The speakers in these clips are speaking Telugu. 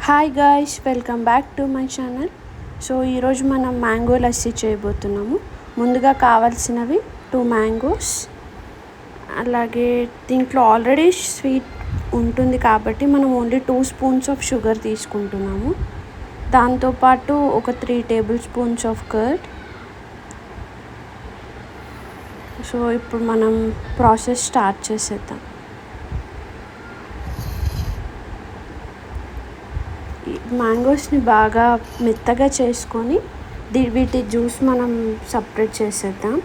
Hi guys, welcome back to my channel. So ఈరోజు మనం మ్యాంగో లస్సీ చేయబోతున్నాము. ముందుగా కావాల్సినవి 2 మ్యాంగోస్, అలాగే దీంట్లో ఆల్రెడీ స్వీట్ ఉంటుంది కాబట్టి మనం ఓన్లీ 2 స్పూన్స్ ఆఫ్ షుగర్ తీసుకుంటున్నాము. దాంతోపాటు ఒక 3 table spoons of curd. So ఇప్పుడు మనం ప్రాసెస్ స్టార్ట్ చేసేద్దాం. మ్యాంగోస్ని బాగా మెత్తగా చేసుకొని వీటి జ్యూస్ మనం సపరేట్ చేసేద్దాం.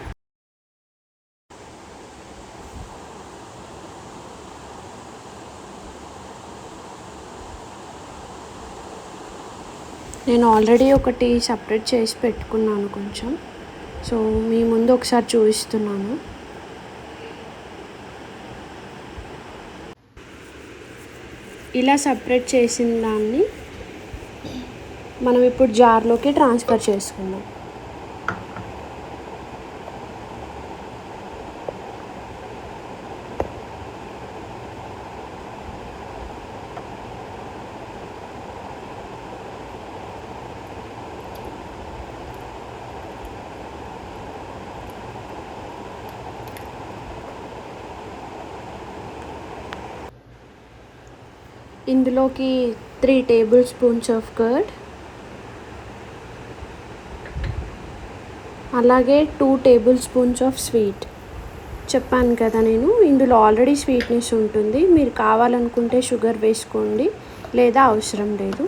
నేను ఆల్రెడీ ఒకటి సపరేట్ చేసి పెట్టుకున్నాను కొంచెం. సో మీ ముందు ఒకసారి చూపిస్తున్నాను. ఇలా సపరేట్ చేసిన దాన్ని మనం ఇప్పుడు జార్లోకి ట్రాన్స్ఫర్ చేసుకుందాం. ఇందులోకి 3 టేబుల్ స్పూన్స్ ఆఫ్ కర్డ్, అలాగే 2 టేబుల్ స్పూన్స్ ఆఫ్ స్వీట్. చెప్పాను కదా, నేను ఇందులో ఆల్రెడీ స్వీట్నెస్ ఉంటుంది. మీరు కావాలనుకుంటే షుగర్ వేసుకోండి, లేదా అవసరం లేదు.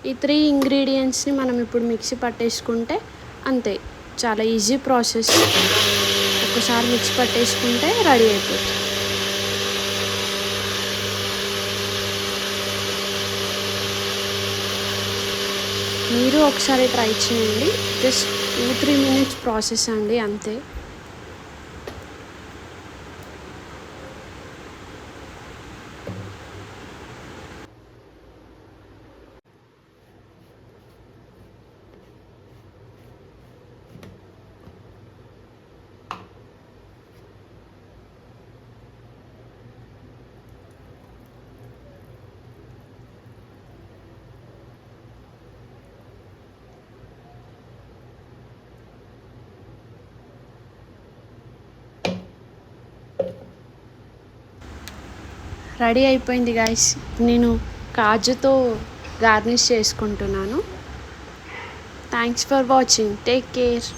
ఈ 3 ఇంగ్రీడియంట్స్ని మనం ఇప్పుడు మిక్సీ పట్టేసుకుంటే అంతే, చాలా ఈజీ ప్రాసెస్. ఒకసారి మిక్సీ పట్టేసుకుంటే రెడీ అయిపోతుంది. మీరు ఒకసారి ట్రై చేయండి. జస్ట్ 2-3 మినిట్స్ ప్రాసెస్ అండి, అంతే. రెడీ అయిపోయింది గాయ్స్. నేను కాజుతో గార్నిష్ చేసుకుంటున్నాను. Thanks for watching. Take care.